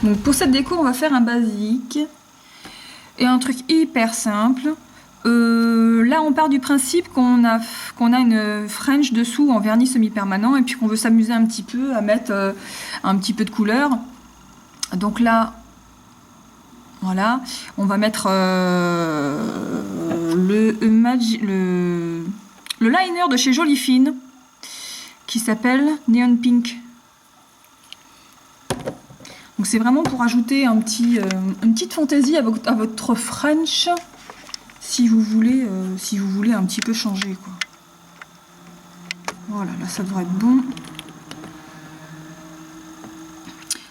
Donc pour cette déco, on va faire un basique et un truc hyper simple. Là, on part du principe qu'on a une French dessous en vernis semi-permanent et puis qu'on veut s'amuser un petit peu à mettre un petit peu de couleur. Donc là, voilà, on va mettre le liner de chez Jolie Fine qui s'appelle Neon Pink. Donc c'est vraiment pour ajouter une petite fantaisie à votre French si vous voulez un petit peu changer, quoi. Voilà, là ça devrait être bon.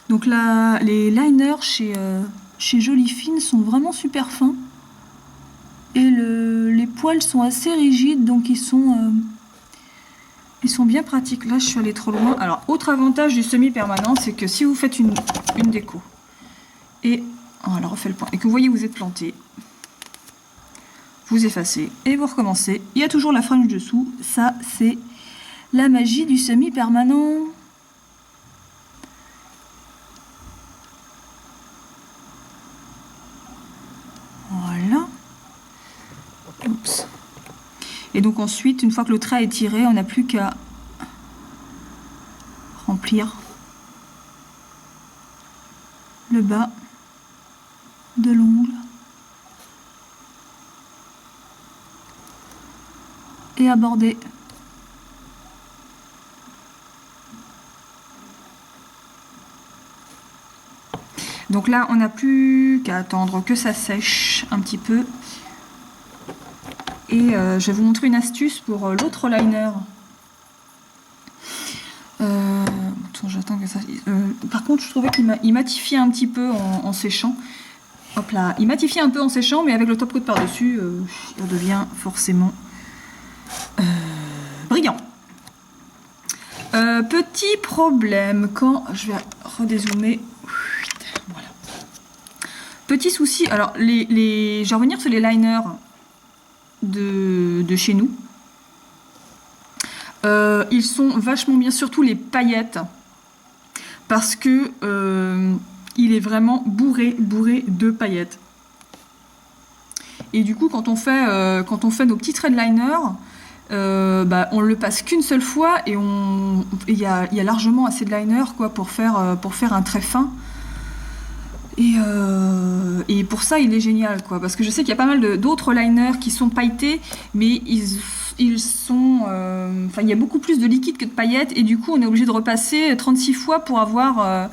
Donc là, les liners chez Jolie Fine sont vraiment super fins. Et les poils sont assez rigides, donc ils sont bien pratiques. Là, je suis allée trop loin. Alors, autre avantage du semi-permanent, c'est que si vous faites une déco, et voilà, refait le point, et que vous voyez que vous êtes planté, vous effacez et vous recommencez. Il y a toujours la frange dessous. Ça, c'est la magie du semi-permanent. Voilà. Oups. Et donc ensuite, une fois que le trait est tiré, on n'a plus qu'à remplir le bas de l'ongle et aborder. Donc là, on n'a plus qu'à attendre que ça sèche un petit peu. Et je vais vous montrer une astuce pour l'autre liner. J'attends que ça... par contre, je trouvais qu'il matifiait un petit peu en séchant. Hop là, il matifiait un peu en séchant, mais avec le top coat par-dessus, il devient forcément brillant. Petit problème, quand je vais redézoomer. Voilà. Petit souci, alors je vais revenir sur les liners de chez nous. Ils sont vachement bien, surtout les paillettes, parce que il est vraiment bourré de paillettes. Et du coup, quand on fait nos petits traits de liner, on le passe qu'une seule fois et il y a largement assez de liner, quoi, pour faire un trait fin. Et pour ça, il est génial, quoi, parce que je sais qu'il y a pas mal d'autres liners qui sont pailletés, mais ils sont... il y a beaucoup plus de liquide que de paillettes, et du coup, on est obligé de repasser 36 fois pour avoir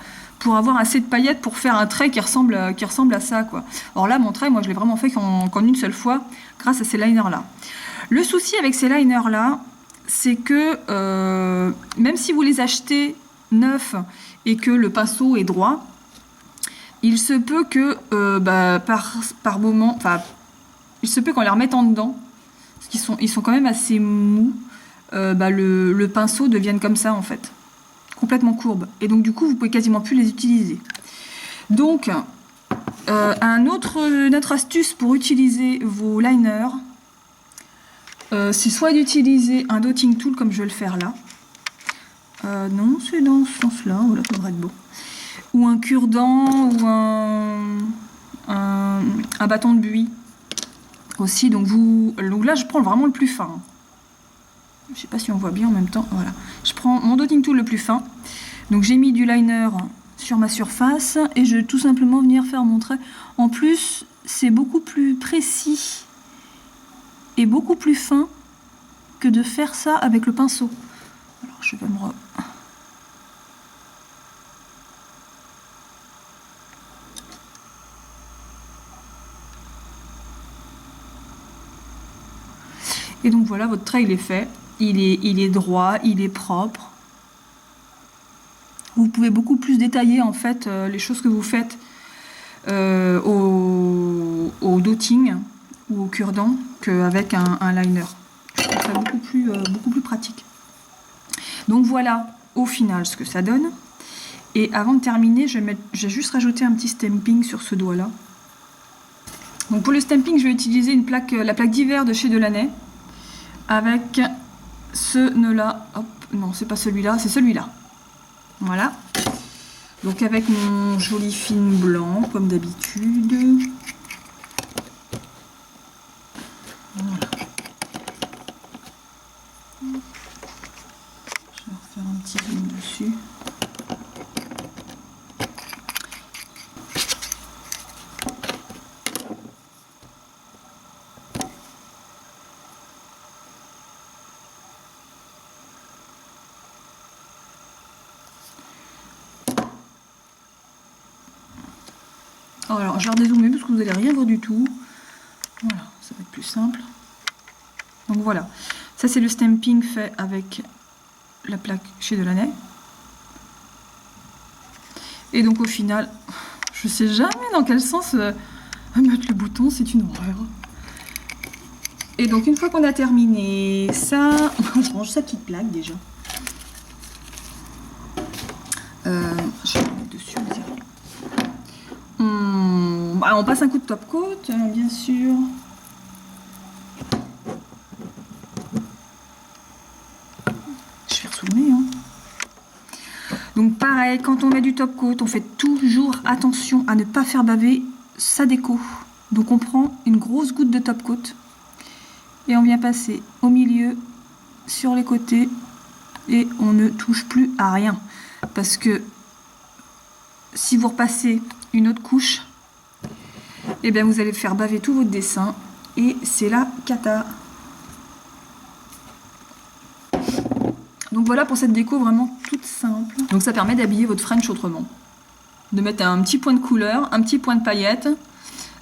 assez de paillettes pour faire un trait qui ressemble à ça, quoi. Or là, mon trait, moi, je l'ai vraiment fait qu'en une seule fois, grâce à ces liners-là. Le souci avec ces liners-là, c'est que même si vous les achetez neufs et que le pinceau est droit, il se peut que par moment, il se peut qu'on les remette en dedans, parce qu'ils sont quand même assez mous, le pinceau devienne comme ça en fait, complètement courbe. Et donc du coup, vous pouvez quasiment plus les utiliser. Donc, une autre astuce pour utiliser vos liners, c'est soit d'utiliser un dotting tool comme je vais le faire là. Non, c'est dans ce sens-là, voilà, ça devrait être beau. Ou un cure-dent, ou un bâton de buis aussi. Donc là, je prends vraiment le plus fin. Je sais pas si on voit bien en même temps. Voilà. Je prends mon dotting tool le plus fin. Donc j'ai mis du liner sur ma surface et je vais tout simplement venir faire mon trait. En plus, c'est beaucoup plus précis et beaucoup plus fin que de faire ça avec le pinceau. Alors je vais me Et donc voilà, votre trait il est fait, il est droit, il est propre. Vous pouvez beaucoup plus détailler en fait les choses que vous faites au dotting ou au cure-dent qu'avec un liner. Je trouve ça beaucoup plus pratique. Donc voilà au final ce que ça donne. Et avant de terminer, je vais juste rajouter un petit stamping sur ce doigt-là. Donc pour le stamping, je vais utiliser la plaque d'hiver de chez Delaney. Avec ce nœud là, hop, non c'est pas celui-là, c'est celui-là. Voilà. Donc avec mon joli film blanc, comme d'habitude. Voilà. Je vais refaire un petit zoom dessus. Alors, je vais redézoomer parce que vous n'allez rien voir du tout. Voilà, ça va être plus simple. Donc voilà, ça c'est le stamping fait avec la plaque chez Delaney. Et donc au final, je sais jamais dans quel sens mettre le bouton, c'est une horreur. Et donc une fois qu'on a terminé ça, je range sa petite plaque déjà. Je vais la mettre dessus, on dirait. On passe un coup de top coat, bien sûr. Je vais ressoulemer. Donc pareil, quand on met du top coat, on fait toujours attention à ne pas faire baver sa déco. Donc on prend une grosse goutte de top coat et on vient passer au milieu, sur les côtés, et on ne touche plus à rien. Parce que si vous repassez une autre couche, et bien vous allez faire baver tout votre dessin et c'est la cata. Donc voilà pour cette déco vraiment toute simple. Donc ça permet d'habiller votre French autrement. De mettre un petit point de couleur, un petit point de paillettes,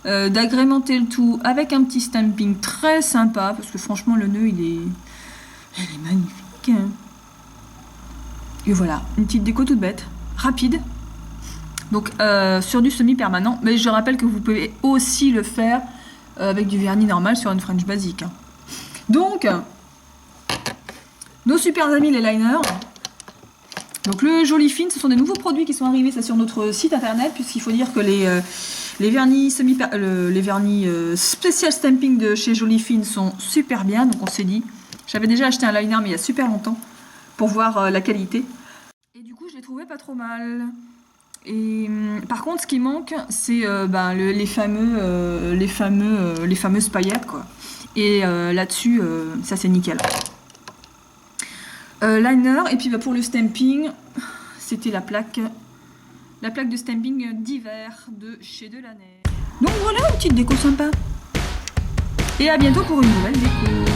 d'agrémenter le tout avec un petit stamping très sympa, parce que franchement le nœud il est magnifique. Et voilà, une petite déco toute bête, rapide. Donc sur du semi-permanent, mais je rappelle que vous pouvez aussi le faire avec du vernis normal sur une French basique. Donc, nos super amis les liners. Donc le joli fin, ce sont des nouveaux produits qui sont arrivés ça, sur notre site internet, puisqu'il faut dire que les vernis spécial stamping de chez Joli Fin sont super bien. Donc on s'est dit, j'avais déjà acheté un liner mais il y a super longtemps pour voir la qualité. Et du coup je les trouvais pas trop mal. Et par contre, ce qui manque, c'est les fameuses paillettes, quoi. Et là-dessus, ça c'est nickel. Liner, et puis pour le stamping, c'était la plaque de stamping d'hiver de chez Delaney. Donc voilà, une petite déco sympa. Et à bientôt pour une nouvelle déco.